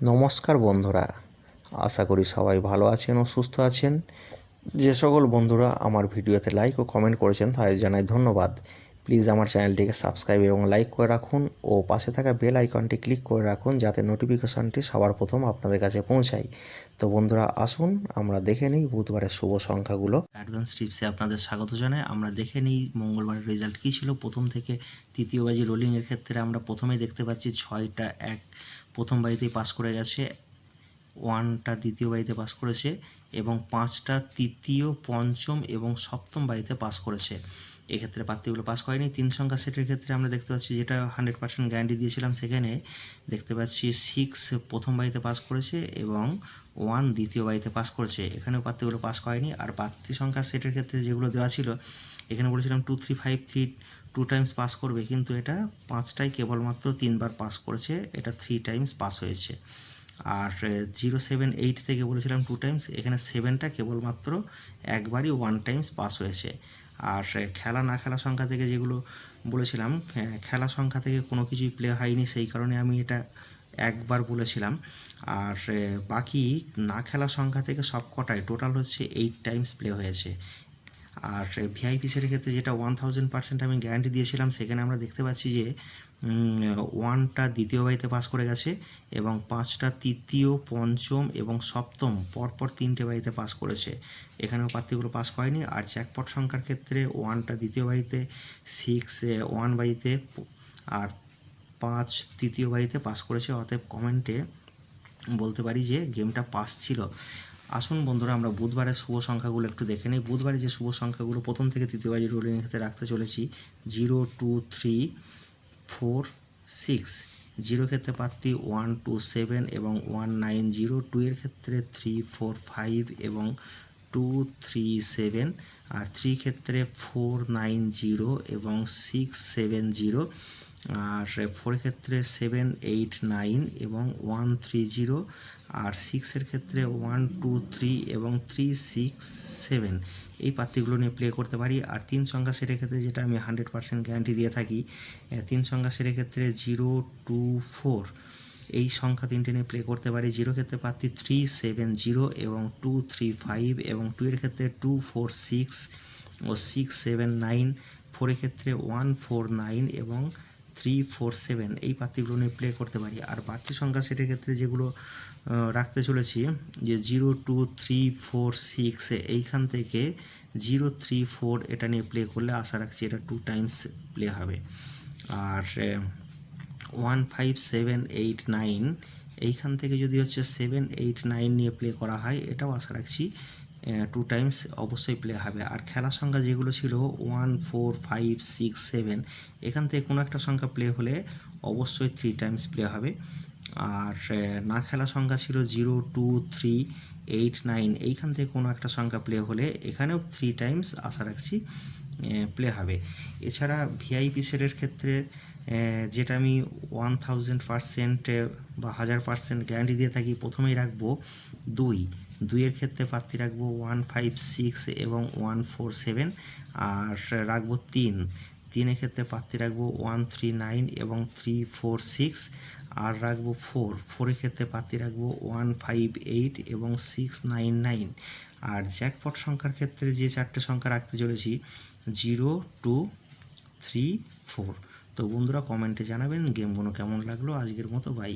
নমস্কার বন্ধুরা, আশা করি সবাই ভালো আছেন ও সুস্থ আছেন। যে সকল বন্ধুরা আমার ভিডিওতে লাইক ও কমেন্ট করেছেন তাদের জানাই ধন্যবাদ। প্লিজ আমার চ্যানেলটিকে সাবস্ক্রাইব এবং লাইক করে রাখুন ও পাশে থাকা বেল আইকনটি ক্লিক করে রাখুন যাতে নোটিফিকেশনটি সবার প্রথম আপনাদের কাছে পৌঁছায়। তো বন্ধুরা, আসুন আমরা দেখে নিই বুধবারের শুভ সংখ্যাগুলো। অ্যাডভান্স টিপসে আপনাদের স্বাগত জানাই। আমরা দেখে নিই মঙ্গলবারের রেজাল্ট কী ছিল। প্রথম থেকে তৃতীয় বাজি রোলিংয়ের ক্ষেত্রে আমরা প্রথমেই দেখতে পাচ্ছি 6টা 1 প্রথম বাড়িতেই পাস করে গেছে, 1টা দ্বিতীয় বাড়িতে পাস করেছে এবং 5টা তৃতীয়, পঞ্চম এবং সপ্তম বাড়িতে পাস করেছে। এক্ষেত্রে প্রার্থীগুলো পাস করেনি। 3 সংখ্যা সেটের ক্ষেত্রে আমরা দেখতে পাচ্ছি, যেটা 100% গ্যারান্টি দিয়েছিলাম, সেখানে দেখতে পাচ্ছি 6 প্রথম বাড়িতে পাস করেছে এবং 1 দ্বিতীয় বাড়িতে পাস করেছে। এখানেও প্রার্থীগুলো পাস করেনি। আর প্রার্থী সংখ্যা সেটের ক্ষেত্রে যেগুলো দেওয়া ছিল, এখানে বলেছিলাম 2 3 5 3 2 টাইমস পাস করবে, কিন্তু এটা 5টাই কেবলমাত্র 3বার পাস করেছে, এটা 3 টাইমস পাস হয়েছে। আর 0 7 8 থেকে বলেছিলাম 2 টাইমস, এখানে 7টা কেবলমাত্র একবারই 1 টাইমস পাস হয়েছে। আর খেলা না খেলা সংখ্যা থেকে যেগুলো বলেছিলাম, খেলা সংখ্যা থেকে কোনো কিছুই প্লে হয়নি, সেই কারণে আমি এটা একবার বলেছিলাম। আর বাকি না খেলা সংখ্যা থেকে সব কটাই টোটাল হচ্ছে 8 টাইমস প্লে হয়েছে। আর ভিআইপি সেটের ক্ষেত্রে যেটা 1000% আমি গ্যারান্টি দিয়েছিলাম, সেখানে আমরা দেখতে পাচ্ছি যে 1টা দ্বিতীয় বাড়িতে পাস করে গেছে এবং 5টা তৃতীয়, পঞ্চম এবং সপ্তম পরপর 3টে বাড়িতে পাস করেছে। এখানেও প্রার্থীগুলো পাস করেনি। আর জ্যাকপট সংখ্যার ক্ষেত্রে 1টা দ্বিতীয় বাড়িতে, 6 1 বাড়িতে আর 5 তৃতীয় বাড়িতে পাস করেছে। অতএব কমেন্টে বলতে পারি যে গেমটা পাস ছিল। আসুন বন্ধুরা, আমরা বুধবারের শুভ সংখ্যাগুলো একটু দেখে নিই। বুধবারে যে শুভ সংখ্যাগুলো প্রথম থেকে তৃতীয় বাজি রোলিংয়ের ক্ষেত্রে রাখতে চলেছি, 0 2 3 4 6। 0 ক্ষেত্রে প্রার্থী 1 2 7 এবং 1 9 0। 2 এর ক্ষেত্রে 3 4 5 এবং 2 3 7। আর 3 ক্ষেত্রে 4 9 0 এবং 6 7 0। আর 4 ক্ষেত্রে 7 8 9 এবং 1 3 0। আর 6-এর ক্ষেত্রে 1 2 3 এবং 3 6 7। এই প্রার্থীগুলো নিয়ে প্লে করতে পারি। আর 3 সংখ্যা সেটের ক্ষেত্রে যেটা আমি 100% গ্যারান্টি দিয়ে থাকি, 3 সংখ্যা সেটের ক্ষেত্রে 0 2 4 এই সংখ্যা 3টে নিয়ে প্লে করতে পারি। 0 ক্ষেত্রে প্রার্থী 3 7 0 এবং 2 3 5 এবং 2 এর ক্ষেত্রে 2 4 6 ও 6 7 9। 4 এর ক্ষেত্রে 1 4 9 এবং 3 4 7 এই প্রার্থীগুলো নিয়ে প্লে করতে পারি। আর বাড়তি সংখ্যা সেটের ক্ষেত্রে যেগুলো রাখতে চলেছি, যে 0 2 3 4 6 এইখান থেকে 0 3 4 এটা নিয়ে প্লে করলে আশা রাখছি এটা 2 টাইমস প্লে হবে। আর 1 5 7 8 9 এইখান থেকে যদি হচ্ছে 7 8 9 নিয়ে প্লে করা হয়, এটাও আশা রাখছি 2 টাইমস অবশ্যই প্লে হবে। আর খেলার সংখ্যা যেগুলো ছিল 1 4 5 6 7, এখান থেকে কোনো একটা সংখ্যা প্লে হলে অবশ্যই 3 টাইমস প্লে হবে। আর না খেলা সংখ্যা ছিল 0 2 3 8 9, এইখান থেকে কোনো একটা সংখ্যা প্লে হলে এখানেও 3 টাইমস আশা রাখছি প্লে হবে। এছাড়া ভিআইপি সেটের ক্ষেত্রে যেটা আমি 1000% বা 1000% গ্যারান্টি দিয়ে থাকি, প্রথমেই রাখবো 2 এর ক্ষেত্রে প্রার্থী রাখবো 1 5 6 এবং 1 4 7। আর রাখবো 3 ক্ষেত্রে প্রার্থী রাখবো 1 3 9 এবং 3 4 6। আর রাখবো 4 ক্ষেত্রে প্রার্থী রাখবো 1 5 8 এবং 6 9 9। আর জ্যাকপট সংখ্যার ক্ষেত্রে যে 4টে সংখ্যা রাখতে চলেছি, 0 2 3 4। তো বন্ধুরা, কমেন্টে জানাবেন গেমগুলো কেমন লাগলো। আজকের মতো বাই।